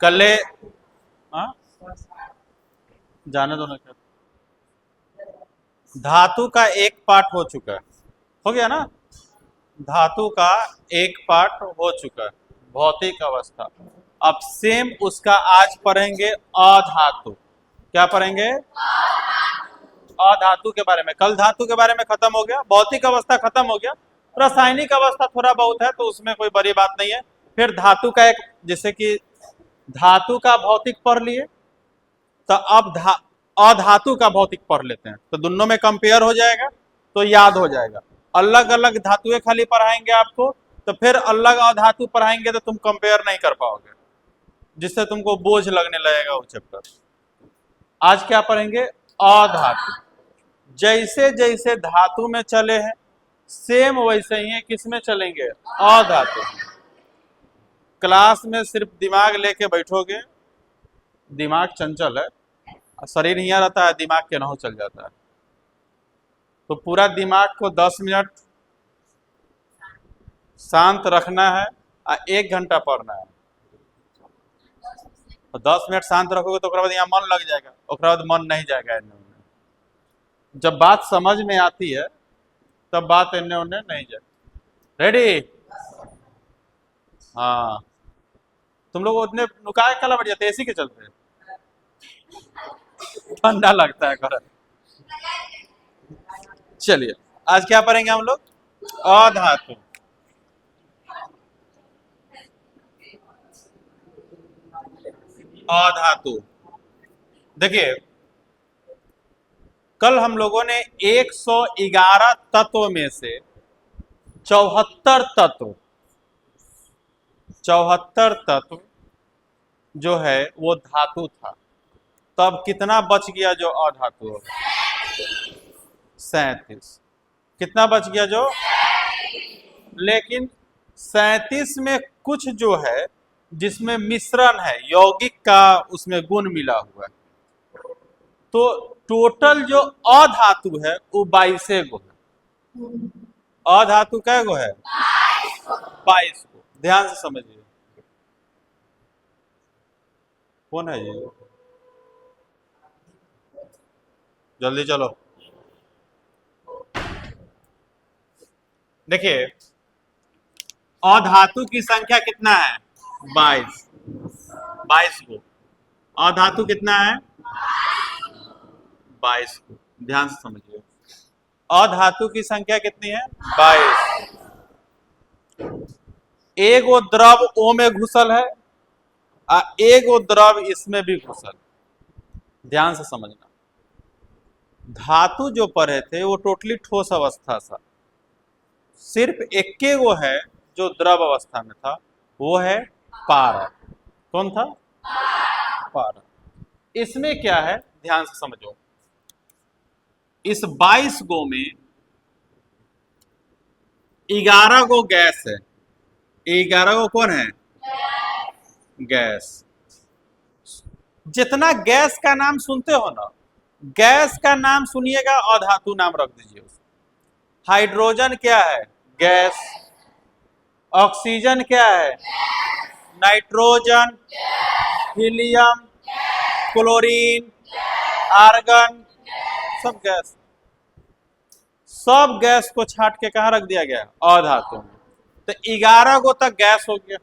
कल्ले हाँ जाने दो ना, क्या धातु का एक पार्ट हो चुका है, हो गया ना। धातु का एक पार्ट हो चुका है, भौतिक अवस्था। अब सेम उसका आज पढ़ेंगे अधातु। क्या पढ़ेंगे? अधातु के बारे में। कल धातु के बारे में खत्म हो गया, भौतिक अवस्था खत्म हो गया, रासायनिक अवस्था थोड़ा बहुत है तो उसमें कोई बड़ी बात नहीं है। फिर धातु का एक, जैसे कि धातु का भौतिक पढ़ लिए, तो अब अधातु का भौतिक पढ़ लेते हैं, तो दोनों में कंपेयर हो जाएगा तो याद हो जाएगा। अलग अलग धातुएं खाली पढ़ाएंगे आपको, तो फिर अलग अधातु पढ़ाएंगे तो तुम कंपेयर नहीं कर पाओगे, जिससे तुमको बोझ लगने लगेगा वो चैप्टर। आज क्या पढ़ेंगे? अधातु। जैसे जैसे धातु में चले हैं सेम वैसे ही है किस में चलेंगे? अधातु। क्लास में सिर्फ दिमाग लेके बैठोगे, दिमाग चंचल है, शरीर यहाँ रहता है, दिमाग के नहो चल जाता है। तो पूरा दिमाग को 10 मिनट शांत रखना है और 1 घंटा पढ़ना है। तो 10 मिनट शांत रखोगे तो बाद यहाँ मन लग जाएगा, बाद मन नहीं जाएगा इन्हें उन्हें। जब बात समझ में आती है तब बात इन्हें उन्हें नहीं जाएगी। रेडी? हाँ, तुम लोग उतने नुका के कला बढ़ जाते एसी के चलते, ठंडा लगता है कर। चलिए आज क्या पढ़ेंगे हम लोग? अधातु। अधातु देखिए, कल हम लोगों ने 111 तत्व में से 74 तत्व जो है वो धातु था। तब कितना बच गया जो अधातु हो? 37। कितना बच गया जो? लेकिन 37 में कुछ जो है जिसमें मिश्रण है, यौगिक का उसमें गुण मिला हुआ है, तो टोटल जो अधातु है वो 22 गो है। अधातु कै गो है? 22 गो। ध्यान से समझिए। कौन है ये? जल्दी चलो। देखिए, अधातु की संख्या कितना है? 22। 22 गो। अधातु कितना है? 22 गो। ध्यान से समझिए। अधातु की संख्या कितनी है? 22। एगो द्रव ओ में घुसल है और एगो द्रव इसमें भी घुसल। ध्यान से समझना। धातु जो पढ़े थे वो टोटली ठोस अवस्था था, सिर्फ एक्के गो है जो द्रव अवस्था में था, वो है पारा। कौन था? पारा। इसमें क्या है ध्यान से समझो। इस 22 गो में 11 गो गैस है। 11 गो कौन है? गैस। जितना गैस का नाम सुनते हो ना, गैस का नाम सुनिएगा अधातु नाम रख दीजिए उसको। हाइड्रोजन क्या है? गैस। ऑक्सीजन क्या है? नाइट्रोजन, हीलियम, क्लोरीन, आर्गन, सब गैस। सब गैस को छाट के कहा रख दिया गया? अधातु में। तो 11 गो तक गैस हो गया।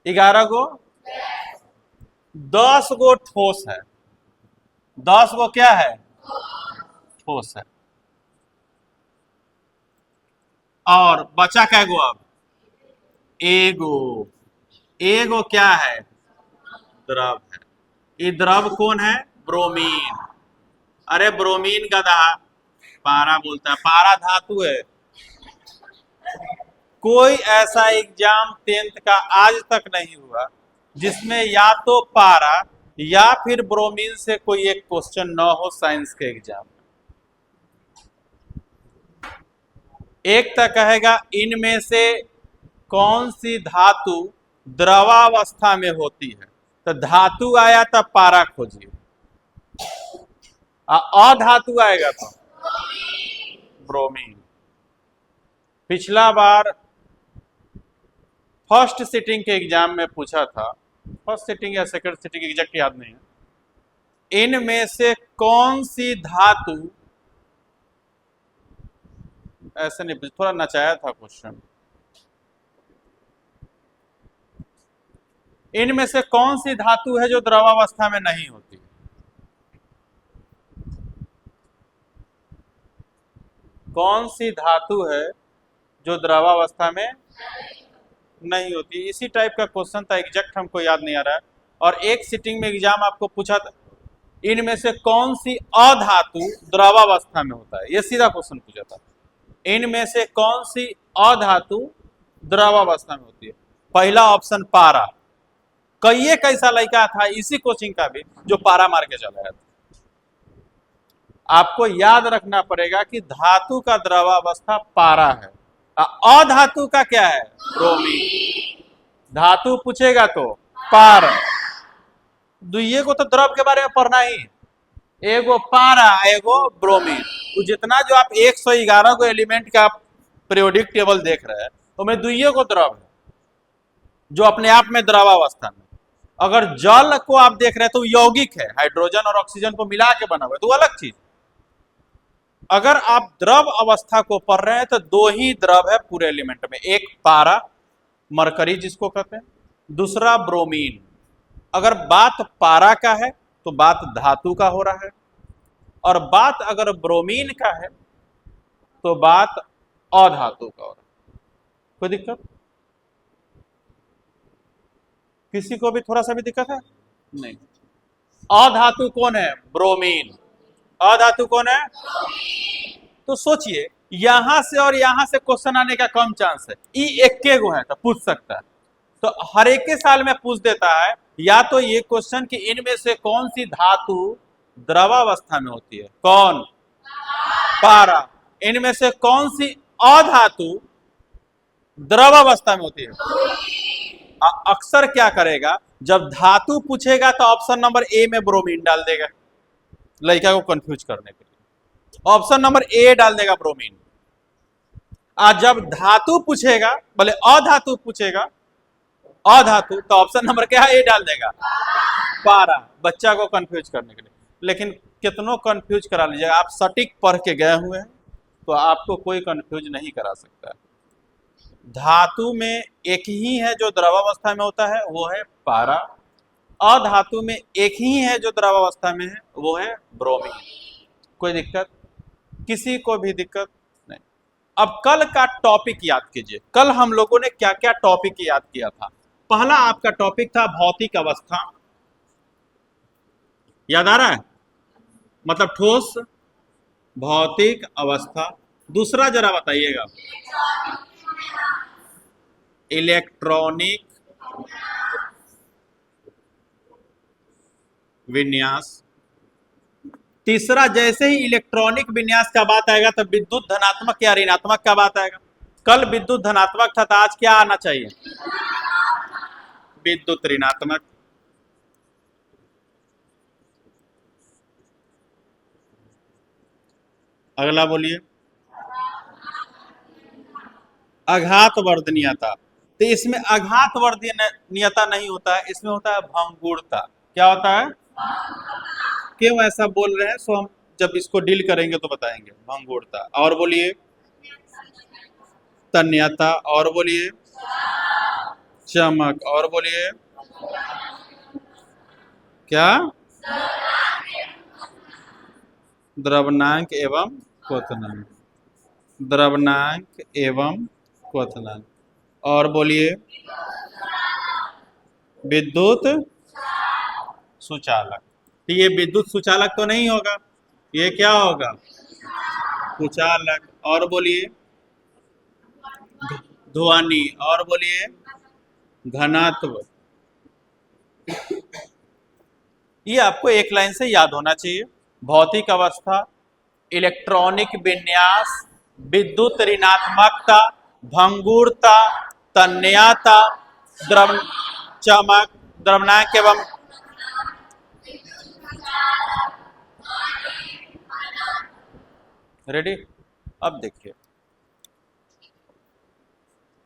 11 गो। 10 गो ठोस है। 10 गो क्या है? ठोस है। और बचा क्या गो अब? एगो। एगो क्या है? द्रव है। ये द्रव कौन है? ब्रोमीन। अरे ब्रोमीन गधा, पारा बोलता है, पारा धातु है। कोई ऐसा एग्जाम 10th का आज तक नहीं हुआ जिसमें या तो पारा या फिर ब्रोमीन से कोई एक क्वेश्चन न हो साइंस के एग्जाम में। एक तक कहेगा इनमें से कौन सी धातु द्रवावस्था में होती है, तो धातु आया तब पारा खोजिए, अधातु आएगा तो ब्रोमीन। पिछला बार फर्स्ट सिटिंग के एग्जाम में पूछा था, फर्स्ट सिटिंग या सेकंड सिटिंग एग्जैक्ट याद नहीं है, इनमें से कौन सी धातु, ऐसे नहीं, थोड़ा नचाया था क्वेश्चन, इनमें से कौन सी धातु है जो द्रवावस्था में नहीं होती? कौन सी धातु है जो द्रवावस्था में नहीं होती? इसी टाइप का क्वेश्चन था, एग्जैक्ट हमको याद नहीं आ रहा है। और एक सिटिंग में एग्जाम आपको पूछा था, इनमें से कौन सी अधातु द्रवावस्था में होता है, ये सीधा क्वेश्चन पूछा था। इनमें से कौन सी अधातु द्रवावस्था में होती है? पहला ऑप्शन पारा। कई ऐसा लड़का था इसी कोचिंग का भी जो पारा मार के चला गया था। आपको याद रखना पड़ेगा कि धातु का द्रवावस्था पारा है, अधातु का क्या है? ब्रोमीन। धातु पूछेगा तो पार, दुइये को तो द्रव के बारे में पढ़ना ही, एगो पारा एगो ब्रोमीन। तो जितना जो आप 111 को एलिमेंट का पीरियोडिक टेबल देख रहे हैं उनमें दुइये को द्रव है जो अपने आप में द्रवावस्था में। अगर जल को आप देख रहे हैं तो यौगिक है, हाइड्रोजन और ऑक्सीजन को मिला के बना हुआ है, तो अलग चीज। अगर आप द्रव अवस्था को पढ़ रहे हैं तो दो ही द्रव है पूरे एलिमेंट में, एक पारा मरकरी जिसको कहते हैं, दूसरा ब्रोमीन। अगर बात पारा का है तो बात धातु का हो रहा है, और बात अगर ब्रोमीन का है तो बात अधातु का हो रहा है। कोई दिक्कत? किसी को भी थोड़ा सा भी दिक्कत है? नहीं। अधातु कौन है? ब्रोमीन। अधातु कौन है? तो सोचिए, यहां से और यहां से क्वेश्चन आने का कम चांस है, ई इक्के गो है तो पूछ सकता है, तो हर एक के साल में पूछ देता है। या तो ये क्वेश्चन कि इनमें से कौन सी धातु द्रवावस्था में होती है? कौन? पारा। इनमें से कौन सी अधातु द्रवावस्था में होती है? अक्सर क्या करेगा, जब धातु पूछेगा तो ऑप्शन नंबर ए में ब्रोमीन डाल देगा लड़का को कंफ्यूज करने के लिए, ऑप्शन नंबर ए डाल देगा ब्रोमीन। आज जब धातु पूछेगा, बोले अधातु पूछेगा, अधातु, तो ऑप्शन नंबर क्या है? ए डाल देगा, पारा, बच्चा को कंफ्यूज करने के लिए। लेकिन कितनों कंफ्यूज करा लीजिएगा, आप सटीक पढ़ के गए हुए हैं तो आपको कोई कंफ्यूज नहीं करा सकता। धातु में एक ही है जो द्रवावस्था में होता है, वो है पारा। अधातु में एक ही है जो द्रवावस्था में है, वो है ब्रोमीन। कोई दिक्कत? किसी को भी दिक्कत नहीं। अब कल का टॉपिक याद कीजिए, कल हम लोगों ने क्या क्या टॉपिक याद किया था। पहला आपका टॉपिक था भौतिक अवस्था, याद आ रहा है? मतलब ठोस भौतिक अवस्था। दूसरा जरा बताइएगा, इलेक्ट्रॉनिक विन्यास। तीसरा, जैसे ही इलेक्ट्रॉनिक विन्यास का बात आएगा तो विद्युत धनात्मक या ऋणात्मक का बात आएगा। कल विद्युत धनात्मक था तो आज क्या आना चाहिए? विद्युत ऋणात्मक। अगला बोलिए, आघात वर्धनीयता। तो इसमें आघात वर्धनीयता नहीं होता है, इसमें होता है भंगुरता। क्या होता है? क्यों ऐसा बोल रहे हैं सो हम जब इसको डील करेंगे तो बताएंगे। भंगुरता। और बोलिए, तन्यता। और बोलिए, चमक। और बोलिए, क्या? द्रवनांक एवं क्वथनांक। द्रवनांक एवं क्वथनांक। और बोलिए, विद्युत सुचालक। तो ये विद्युत सुचालक तो नहीं होगा, ये क्या होगा? सुचालक। और बोलिए, ध्वनि। और बोलिए, घनत्व। ये आपको एक लाइन से याद होना चाहिए। भौतिक अवस्था, इलेक्ट्रॉनिक विन्यास, विद्युत ऋणात्मकता, भंगुरता, तन्यता, द्रव चमक, द्रवनांक एवं रेडी। अब देखिए,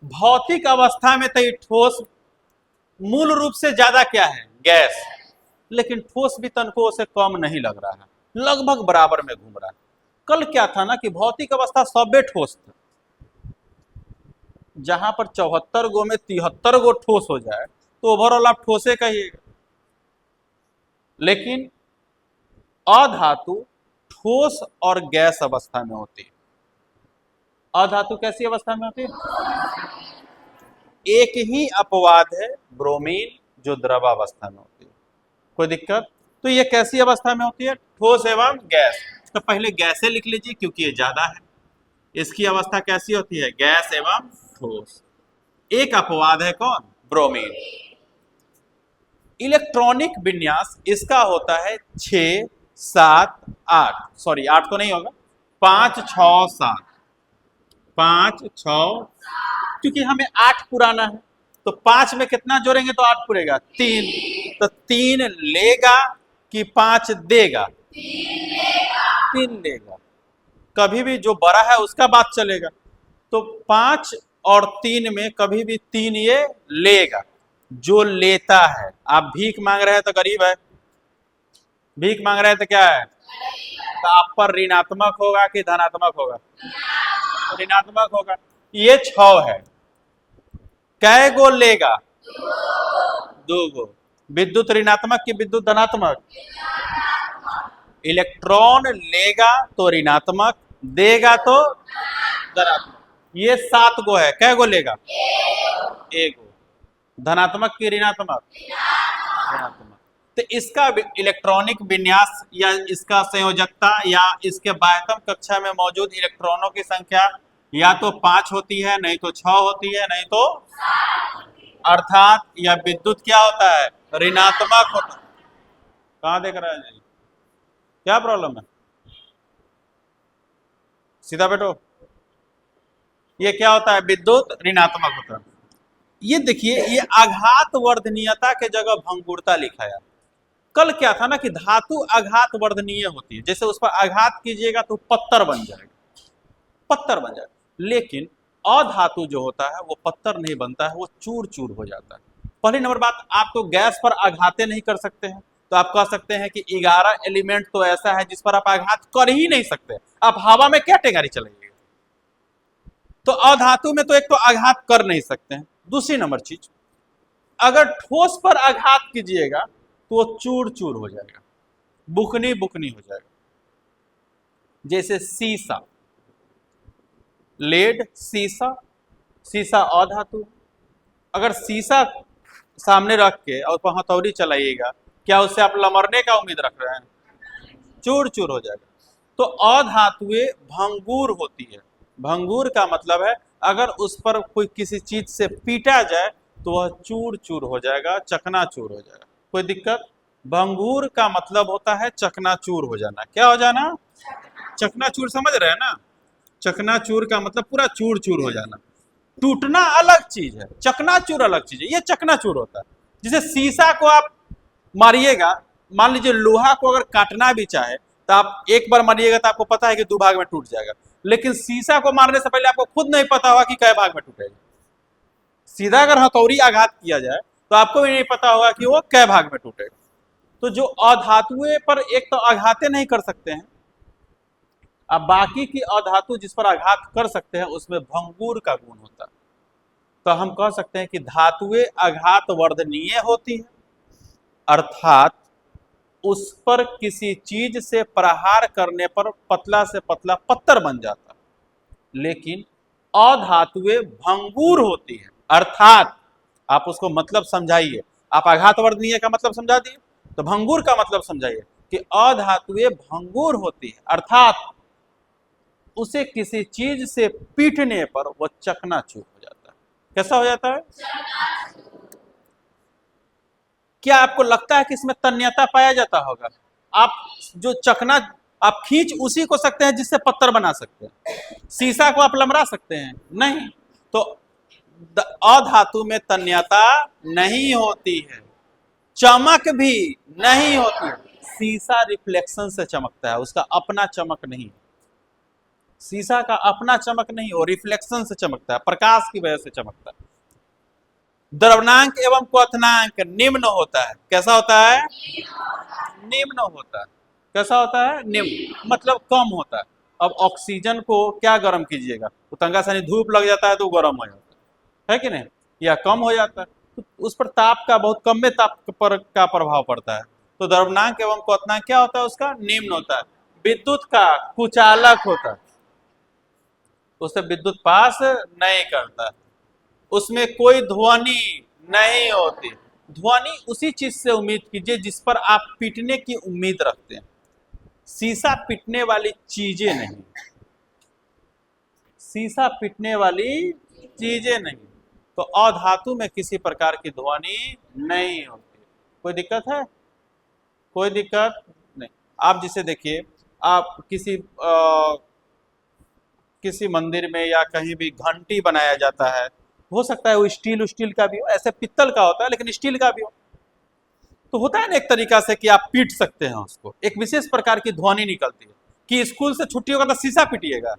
भौतिक अवस्था में तो ये ठोस मूल रूप से ज्यादा क्या है, गैस, लेकिन ठोस भी तनको से कम नहीं लग रहा है, लगभग बराबर में घूम रहा है। कल क्या था ना कि भौतिक अवस्था सबे ठोस था, जहां पर 74 गो में 73 गो ठोस हो जाए तो ओवरऑल आप ठोसे कहिएगा। लेकिन अधातु ठोस और गैस अवस्था में होती है। अधातु कैसी अवस्था में होती है? एक ही अपवाद है ब्रोमीन, जो द्रवावस्था में होती है। कोई दिक्कत? तो ये कैसी अवस्था में होती है? ठोस एवं गैस। तो पहले गैसे लिख लीजिए क्योंकि ये ज्यादा है। इसकी अवस्था कैसी होती है? गैस एवं ठोस। एक अपवाद है कौन? ब्रोमीन। इलेक्ट्रॉनिक विन्यास इसका होता है 6, 7, 8, सॉरी 8 तो नहीं होगा, 5, 6, 7, 5, 6, क्योंकि हमें 8 पुराना है तो 5 में कितना जोड़ेंगे तो 8 पुरेगा? 3। तो 3 लेगा कि 5 देगा? 3 लेगा। कभी भी जो बड़ा है उसका बात चलेगा। तो 5 और 3 में कभी भी 3 ये लेगा, जो लेता है। आप भीख मांग रहे हैं तो गरीब है, भीख मांग रहे हैं तो क्या है? तो आप पर ऋणात्मक होगा कि धनात्मक होगा? ऋणात्मक होगा। ये 6 है, कै गो लेगा? 2 गो। विद्युत ऋणात्मक की विद्युत धनात्मक? इलेक्ट्रॉन लेगा तो ऋणात्मक, देगा तो धनात्मक। ये 7 गो है, कै गो लेगा? 1 गो। धनात्मक की ऋणात्मक? ऋणात्मक। तो इसका इलेक्ट्रॉनिक विन्यास या इसका संयोजकता या इसके बाह्यतम कक्षा में मौजूद इलेक्ट्रॉनों की संख्या या तो 5 होती है, नहीं तो 6 होती है, नहीं तो, अर्थात यह विद्युत क्या होता है? ऋणात्मक होता है। कहां देख रहा है जी? क्या प्रॉब्लम है? सीधा बैठो। ये क्या होता है? विद्युत ऋणात्मक होता है। ये देखिए, ये आघात वर्धनीयता के जगह भंगुरता लिखा है। कल क्या था ना कि धातु आघात वर्धनीय होती है, जैसे उस पर आघात कीजिएगा तो पत्थर बन जाएगा, पत्थर बन जाएगा। लेकिन अधातु जो होता है वो पत्थर नहीं बनता है, वो चूर चूर हो जाता है। पहली नंबर बात, आप तो गैस पर आघाते नहीं कर सकते हैं, तो आप कह सकते हैं कि 11 एलिमेंट तो ऐसा है जिस पर आप आघात कर ही नहीं सकते। आप हवा में क्या टेंगारी चलाइएगा? तो अधातु में तो एक तो आघात कर नहीं सकते हैं। दूसरी नंबर चीज, अगर ठोस पर आघात कीजिएगा तो वो चूर चूर हो जाएगा, बुकनी बुकनी हो जाएगा। जैसे सीसा, लेड, सीसा, सीसा अधातु। अगर सीसा सामने रख के और पर हथौड़ी चलाइएगा, क्या उससे आप लमरने का उम्मीद रख रहे हैं? चूर चूर हो जाएगा। तो अधातुएं भंगुर होती है। भंगुर का मतलब है अगर उस पर कोई किसी चीज से पीटा जाए तो वह चूर चूर हो जाएगा, चकनाचूर हो जाएगा। कोई दिक्कत? भंगुर का मतलब होता है चकनाचूर हो जाना। क्या हो जाना? चकनाचूर, समझ रहे हैं ना? चकनाचूर का मतलब पूरा चूर चूर हो जाना। टूटना अलग चीज है, चकनाचूर अलग चीज है। ये चकनाचूर होता है। जैसे शीशा को आप मारिएगा, मान लीजिए लोहा को अगर काटना भी चाहे तो आप एक बार मारिएगा तो आपको पता है कि 2 भाग में टूट जाएगा, लेकिन शीशा को मारने से पहले आपको खुद नहीं पता होगा कि कै भाग में टूटेगा। सीधा अगर हथौड़ी आघात किया जाए तो आपको भी नहीं पता होगा कि वो कै भाग में टूटेगा। तो जो अधातुएं पर एक तो आघातें नहीं कर सकते हैं, अब बाकी की अधातु जिस पर आघात कर सकते हैं उसमें भंगुर का गुण होता है। तो हम कह सकते हैं कि धातुएं आघात वर्धनीय होती है, अर्थात उस पर किसी चीज से प्रहार करने पर पतला से पतला पत्थर बन जाता है। लेकिन अधातुएं भंगुर होती है, अर्थात आप उसको मतलब समझाइए। आप आघात वर्धनीय का मतलब समझा दिए, तो भंगुर का मतलब समझाइए कि अधातुएं भंगुर होती है, अर्थात उसे किसी चीज से पीटने पर वह चकनाचूर हो जाता है। कैसा हो जाता है? क्या आपको लगता है कि इसमें तन्यता पाया जाता होगा? आप जो चकना आप खींच उसी को सकते हैं जिससे पत्थर बना सकते हैं। शीशा को आप लमरा सकते हैं? नहीं। तो अधातु में तन्यता नहीं होती है, चमक भी नहीं होती है। शीशा रिफ्लेक्शन से चमकता है, उसका अपना चमक नहीं है। शीशा का अपना चमक नहीं, वो रिफ्लेक्शन से चमकता है, प्रकाश की वजह से चमकता है। द्रवनांक एवं क्वथनांक निम्न होता है। कैसा होता है? निम्न होता है। कैसा होता है? निम्न, मतलब कम होता है। अब ऑक्सीजन को क्या गर्म कीजिएगा, तो तंगा सानी धूप लग जाता है तो गर्म हो जाता है कि नहीं, या कम हो जाता है, तो उस पर ताप का, बहुत कम में ताप पर का प्रभाव पड़ता है। तो द्रवनांक एवं क्वथनांक क्या होता है उसका? निम्न होता है। विद्युत का कुचालक होता है, उससे विद्युत पास नहीं करता, उसमें कोई ध्वनि नहीं होती। ध्वनि उसी चीज से उम्मीद कीजिए जिस पर आप पीटने की उम्मीद रखते हैं, शीशा पीटने वाली चीजें नहीं, शीशा पीटने वाली चीजें नहीं। तो अधातु में किसी प्रकार की ध्वनि नहीं होती। कोई दिक्कत है? कोई दिक्कत नहीं। आप जिसे देखिए, आप किसी मंदिर में या कहीं भी घंटी बनाया जाता है, हो सकता है वो स्टील का भी हो, ऐसे पित्तल का होता है लेकिन स्टील का भी हो, तो होता है ना एक तरीका से कि आप पीट सकते हैं उसको, एक विशेष प्रकार की ध्वनि निकलती है। कि स्कूल से छुट्टी होगा तो शीशा पीटिएगा,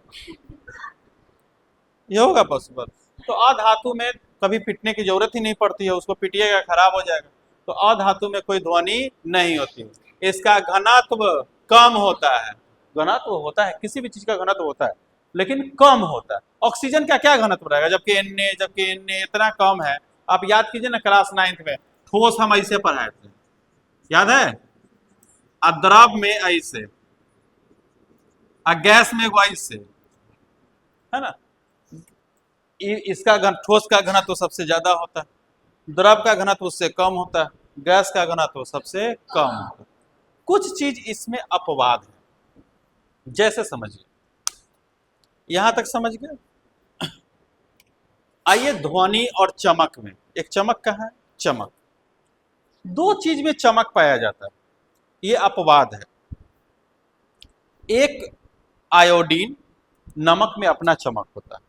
ये होगा पॉसिबल? तो अधातु में कभी पीटने की जरूरत ही नहीं पड़ती है, उसको पीटिएगा खराब हो जाएगा। तो अधातु में कोई ध्वनि नहीं होती। इसका घनत्व कम होता है। घनत्व होता है, किसी भी चीज का घनत्व होता है लेकिन कम होता है। ऑक्सीजन का क्या घनत्व रहेगा, जबकि एन इतना कम है। आप याद कीजिए ना, क्लास 9th में ठोस हम ऐसे पढ़ाए थे, याद है? द्रव में ऐसे, गैस में ऐसे, है ना? इसका ठोस का घनत्व तो सबसे ज्यादा होता है, द्रव का घनत्व उससे कम होता है, गैस का घनत्व सबसे कम होता है। कुछ चीज इसमें अपवाद है, जैसे समझिए, यहां तक समझ गए? आइए ध्वनि और चमक में, एक चमक का है, चमक, दो चीज में चमक पाया जाता है, ये अपवाद है। एक आयोडीन, नमक में अपना चमक होता है।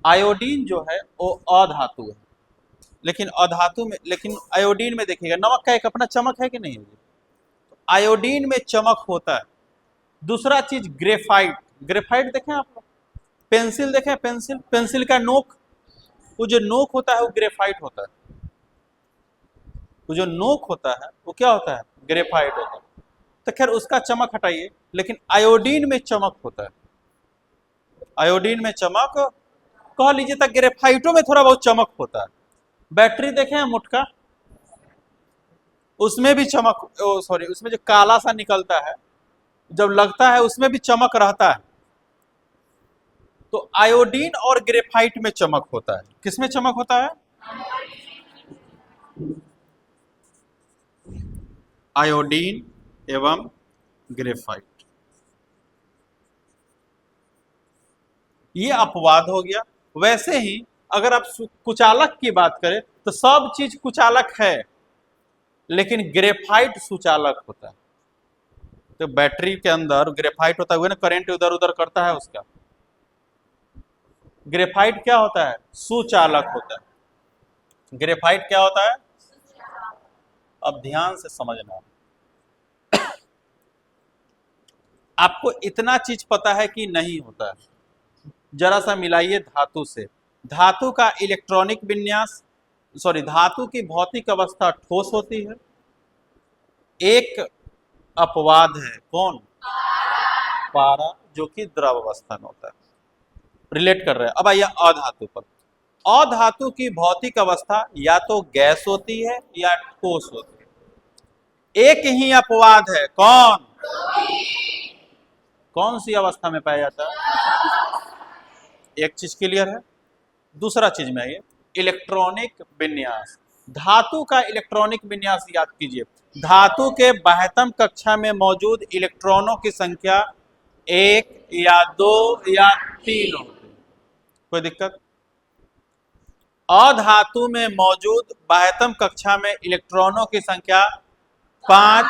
आयोडीन जो है वो अधातु है, लेकिन अधातु में, लेकिन आयोडीन में देखिएगा नमक का एक अपना चमक है कि नहीं है? तो आयोडीन में चमक होता है। दूसरा चीज ग्रेफाइट, ग्रेफाइट देखें आप लोग, पेंसिल देखें, पेंसिल, पेंसिल का नोक, वो जो नोक होता है वो ग्रेफाइट होता है। वो जो नोक होता है वो क्या होता है? ग्रेफाइट होता है। तो खैर उसका चमक हटाइए, लेकिन आयोडीन में चमक होता है। आयोडीन में चमक, कह लीजिए तक ग्रेफाइटों में थोड़ा बहुत चमक होता है। बैटरी देखें मुटका, उसमें भी चमक, सॉरी, उसमें जो काला सा निकलता है जब लगता है उसमें भी चमक रहता है। तो आयोडीन और ग्रेफाइट में चमक होता है। किसमें चमक होता है? आयोडीन एवं ग्रेफाइट। ये अपवाद हो गया। वैसे ही अगर आप कुचालक की बात करें तो सब चीज कुचालक है, लेकिन ग्रेफाइट सुचालक होता है। तो बैटरी के अंदर ग्रेफाइट होता है ना, करंट इधर उधर करता है उसका, ग्रेफाइट क्या होता है? सुचालक होता है। ग्रेफाइट क्या होता है? अब ध्यान से समझना, आपको इतना चीज पता है कि नहीं होता है, जरा सा मिलाइए धातु से। धातु का इलेक्ट्रॉनिक विन्यास, सॉरी, धातु की भौतिक अवस्था ठोस होती है। एक अपवाद है, कौन? पारा, जो कि द्रव अवस्था में होता है। रिलेट कर रहे हैं। अब आइए अधातु पर। अधातु की भौतिक अवस्था या तो गैस होती है या ठोस होती है। एक ही अपवाद है, कौन? कौन सी अवस्था में पाया जाता है? एक चीज क्लियर है। दूसरा चीज में आइए, इलेक्ट्रॉनिक विन्यास। धातु का इलेक्ट्रॉनिक विन्यास याद कीजिए। धातु के बाह्यतम कक्षा में मौजूद इलेक्ट्रॉनों की संख्या 1 या 2 या 3 होती है। कोई दिक्कत? अधातु में मौजूद बाह्यतम कक्षा में इलेक्ट्रॉनों की संख्या 5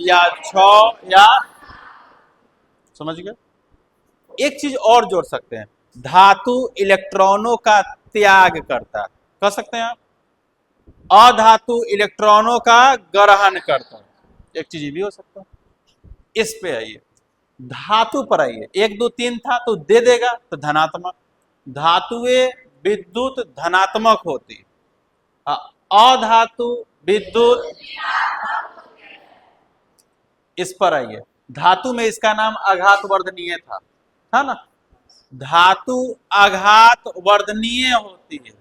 या 6 या, समझ गए? एक चीज और जोड़ सकते हैं, धातु इलेक्ट्रॉनों का त्याग करता है, कह सकते हैं आप। अधातु इलेक्ट्रॉनों का ग्रहण करता है, एक चीज भी हो सकता है। इस पे आइए, धातु पर आइए, 1 2 3 था तो दे देगा तो धनात्मक। धातुएं विद्युत धनात्मक होती, अधातु विद्युत। इस पर आइए, धातु में इसका नाम आघात वर्धनीय था ना। धातु आघात वर्धनीय होती है,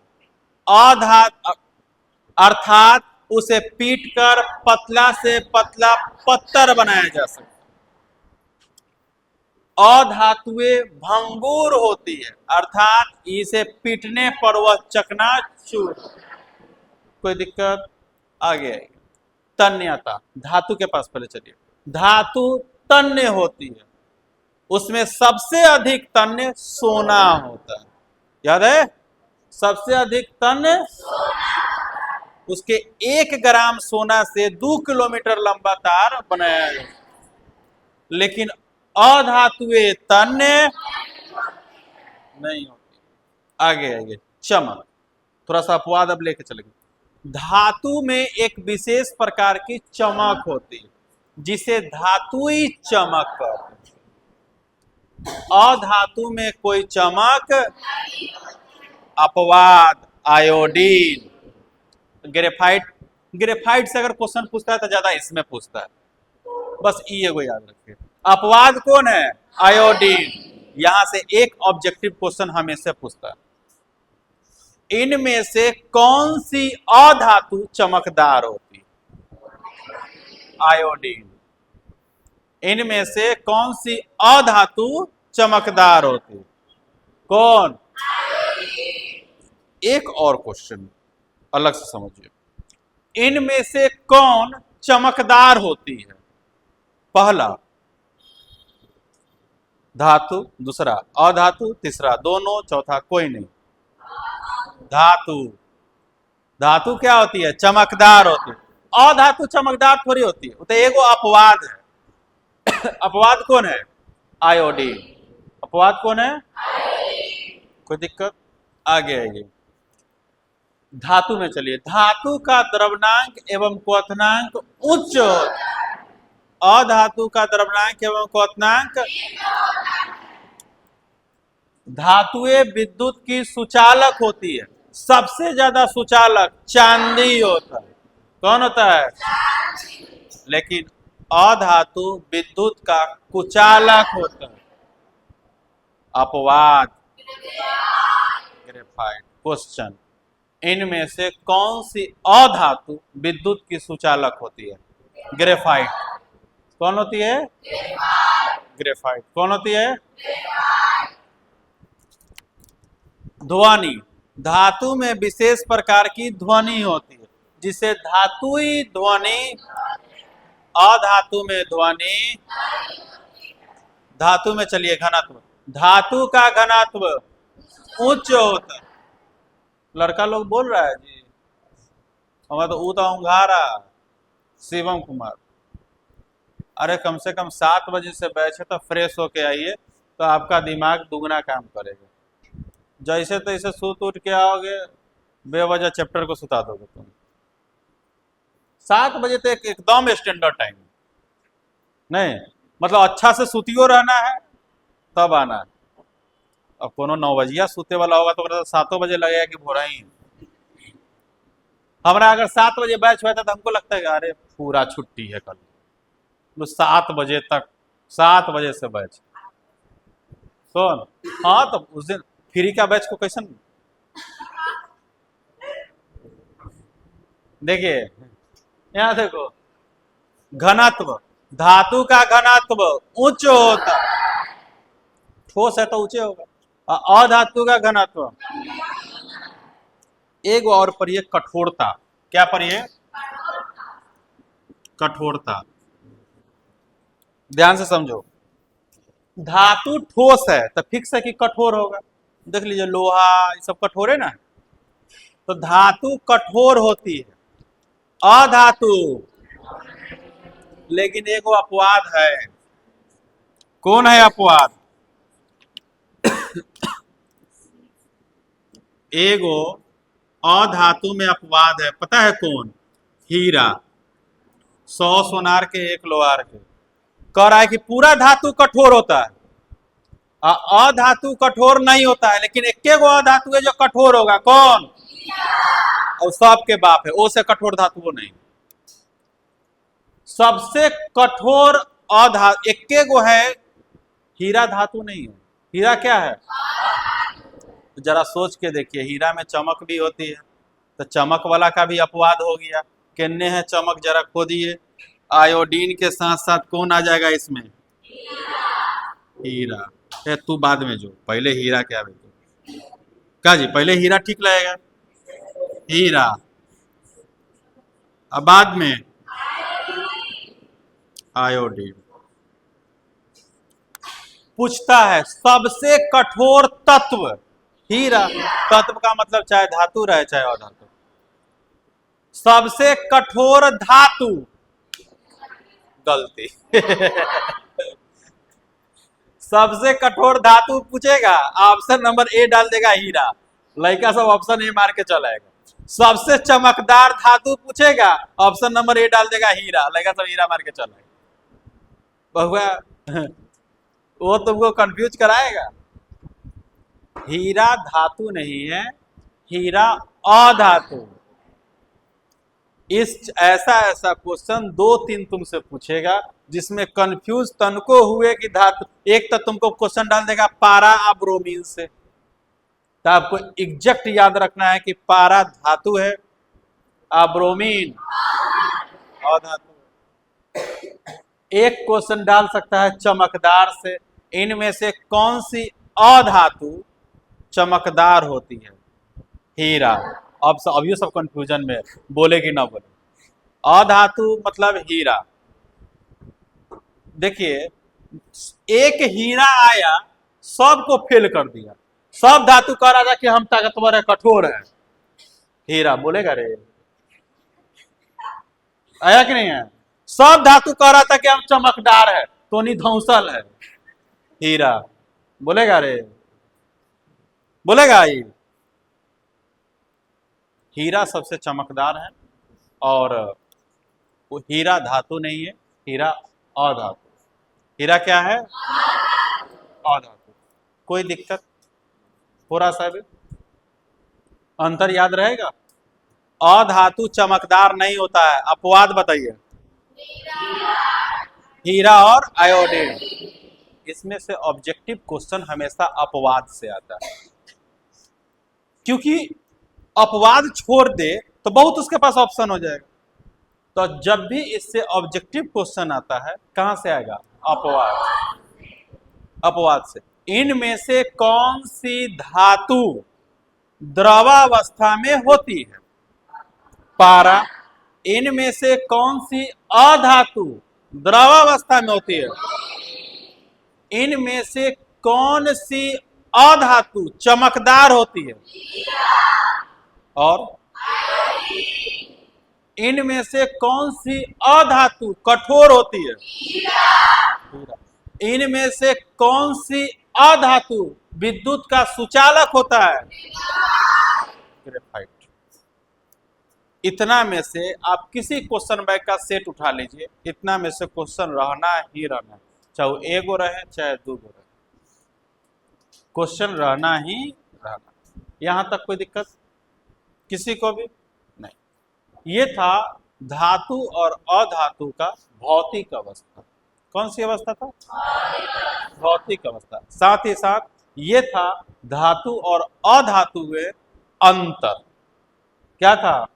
अधातु अर्थात उसे पीटकर पतला से पतला पत्थर बनाया जा सकता है। अधातुएं भंगुर होती है, अर्थात इसे पीटने पर वह चकनाचूर। कोई दिक्कत? आगे आएगी। तन्यता, धातु के पास पहले चलिए। धातु तन्य होती है, उसमें सबसे अधिक तन्य सोना होता है। याद है? सबसे अधिक तन्य, उसके 1 ग्राम सोना से 2 किलोमीटर लंबा तार बनाया जाए। लेकिन अधातुएं तन्य नहीं होती। आगे आगे, चमक, थोड़ा सा अपवाद अब लेके चलेंगे। धातु में एक विशेष प्रकार की चमक होती है जिसे धातुई चमक कहते हैं। अधातु में कोई चमक, अपवाद आयोडीन, ग्रेफाइट। ग्रेफाइट से अगर क्वेश्चन पूछता है तो ज्यादा इसमें पूछता है, बस ये को याद रखिए। अपवाद कौन है? आयोडीन। यहां से एक ऑब्जेक्टिव क्वेश्चन हमेशा पूछता है, इनमें से कौन सी अधातु चमकदार होती? आयोडीन। इनमें से कौन सी अधातु चमकदार होती? कौन? एक और क्वेश्चन अलग से समझिए, इनमें से कौन चमकदार होती है? पहला धातु, दूसरा अधातु, तीसरा दोनों, चौथा कोई नहीं। धातु। धातु क्या होती है? चमकदार होती है। अधातु चमकदार थोड़ी होती है, वो तो एगो अपवाद है। अपवाद कौन है? आयोडीन। अपवाद कौन है? कोई दिक्कत? आगे आइए, धातु में चलिए। धातु का द्रव्यनांक एवं क्वथनांक उच्च होता है, अधातु का द्रव्यनांक एवं क्वथनांक। धातुएं विद्युत की सुचालक होती है, सबसे ज्यादा सुचालक चांदी होता है। कौन होता है? लेकिन अधातु विद्युत का कुचालक होता है। अपवाद ग्रेफाइट। क्वेश्चन, इनमें से कौन सी अधातु विद्युत की सुचालक होती है? ग्रेफाइट। कौन होती है? ग्रेफाइट। कौन होती है? ध्वनि। धातु में विशेष प्रकार की ध्वनि होती है जिसे धातुई ध्वनि। अधातु में ध्वनि। धातु में चलिए घनत्व। धातु का घनत्व उच्च होता है। लड़का लोग बोल रहा है जी, हमारा तो ऊता उंघारा शिवम कुमार। अरे कम से कम 7 बजे से बैठे तो फ्रेश होके आइए, तो आपका दिमाग दुगना काम करेगा। जैसे तैसे सूत उठ के आओगे, बेवजह चैप्टर को सुता दोगे तुम। 7 बजे तक एकदम स्टैंडर्ड टाइम, नहीं मतलब अच्छा से सुतियो रहना है तब आना है। अब कोनो 9 बजिया सूते वाला होगा तो 7 बजे लगेगा कि भोरा ही। हमारा अगर 7 बजे बैच हुआ था तो हमको लगता है कि अरे पूरा छुट्टी है कल, तो 7 बजे तक, 7 बजे से बैच। कौन? हाँ, तो उस दिन फ्री का बैच को कैसे देखिए, यहां देखो, घनत्व। धातु का घनत्व उच्च होता है, ठोस है तो ऊंचे होगा। अधातु का घनत्व, एक और पढ़िए कठोरता। क्या पढ़िए? कठोरता। ध्यान से समझो, धातु ठोस है तो फिक्स है कि कठोर होगा। देख लीजिए लोहा ये सब कठोर है ना, तो धातु कठोर होती है। अधातु, लेकिन एक अपवाद है। कौन है अपवाद? एगो अधातु में अपवाद है, पता है कौन? हीरा। 100 सोनार के 1 लोहार के। कह रहा है कि पूरा धातु कठोर होता है, अधातु कठोर नहीं होता है, लेकिन एक गो अधातु है जो कठोर होगा, कौन? और सबके बाप है, ओ से कठोर धातु वो नहीं। सबसे कठोर अधातु एक गो है, हीरा धातु नहीं है। हीरा क्या है? जरा सोच के देखिए, हीरा में चमक भी होती है, तो चमक वाला का भी अपवाद हो गया। किन्ने है चमक, जरा खोदिए। आयोडीन के साथ साथ कौन आ जाएगा इसमें? हीरा। तू बाद में जो, पहले हीरा क्या बेटे का जी, पहले हीरा ठीक लगेगा, हीरा, अब बाद में आयोडीन। पूछता है सबसे कठोर तत्व, हीरा। तत्व का मतलब चाहे धातु रहे चाहे अधातु। सबसे कठोर धातु, गलती सबसे कठोर धातु पूछेगा, ऑप्शन नंबर ए डाल देगा हीरा, लड़का सब ऑप्शन ए मार के चलाएगा। सबसे चमकदार धातु पूछेगा, ऑप्शन नंबर ए डाल देगा हीरा, लड़का सब हीरा मार के चलाएगा। बहुआ वो तुमको कंफ्यूज कराएगा। हीरा धातु नहीं है, हीरा अधातु। इस ऐसा क्वेश्चन 2-3 तुमसे पूछेगा जिसमें कंफ्यूज तनको हुए कि धातु, एक तो तुमको क्वेश्चन डाल देगा पारा आ ब्रोमीन से, तो आपको एग्जैक्ट याद रखना है कि पारा धातु है, आ ब्रोमीन अधातु। एक क्वेश्चन डाल सकता है चमकदार से, इनमें से कौन सी अधातु चमकदार होती है? हीरा। अब अभी सब कंफ्यूजन में, बोले कि ना बोले। अधातु मतलब हीरा। देखिए, एक हीरा आया, सबको फेल कर दिया, सब धातु कह रहा था कि हम ताकतवर है, कठोर है। हीरा बोलेगा रे? आया कि नहीं है? सब धातु कह रहा था कि हम चमकदार है, तो निधौसल है। हीरा बोलेगा रे? बोलेगा? ही हीरा सबसे चमकदार है, और वो हीरा धातु नहीं है, हीरा अधातु। हीरा क्या है? अधातु। कोई दिक्कत? थोड़ा सा भी अंतर याद रहेगा। अधातु चमकदार नहीं होता है, अपवाद बताइए। हीरा और आयोडीन। इसमें से ऑब्जेक्टिव क्वेश्चन हमेशा अपवाद से आता है, क्योंकि अपवाद छोड़ दे तो बहुत उसके पास ऑप्शन हो जाएगा। तो जब भी इससे ऑब्जेक्टिव क्वेश्चन आता है, कहां से आएगा? अपवाद। अपवाद से। इनमें से कौन सी धातु द्रवावस्था में होती है? पारा। इनमें से कौन सी अधातु द्रवावस्था में होती है? इनमें से कौन सी अधातु चमकदार होती है? और इनमें से कौन सी अधातु कठोर होती है? इनमें से कौन सी अधातु विद्युत का सुचालक होता है? ग्रेफाइट। इतना में से आप किसी क्वेश्चन बैंक का सेट उठा लीजिए, इतना में से क्वेश्चन रहना ही रहना, चाहे एगो रहे चाहे 2 गो रहे, क्वेश्चन रहना ही रहना। यहां तक कोई दिक्कत किसी को भी नहीं। ये था धातु और अधातु का भौतिक अवस्था। कौन सी अवस्था था? भौतिक अवस्था। साथ ही साथ ये था धातु और अधातु में अंतर। क्या था?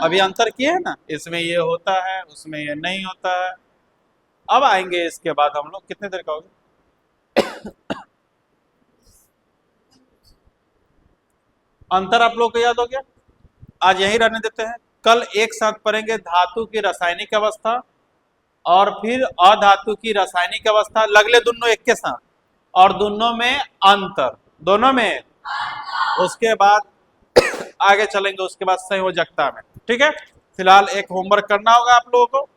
अभी अंतर किए है ना, इसमें ये होता है, उसमें ये नहीं होता है। अब आएंगे इसके बाद हम लोग, कितने देर का होगा? अंतर आप लोग को याद हो गया? आज यही रहने देते हैं, कल एक साथ पढ़ेंगे धातु की रासायनिक अवस्था और फिर अधातु की रासायनिक अवस्था, लगले दोनों एक के साथ, और दोनों में अंतर, दोनों में। उसके बाद आगे चलेंगे उसके बाद संयोजकता में। ठीक है, फिलहाल एक होमवर्क करना होगा आप लोगों को।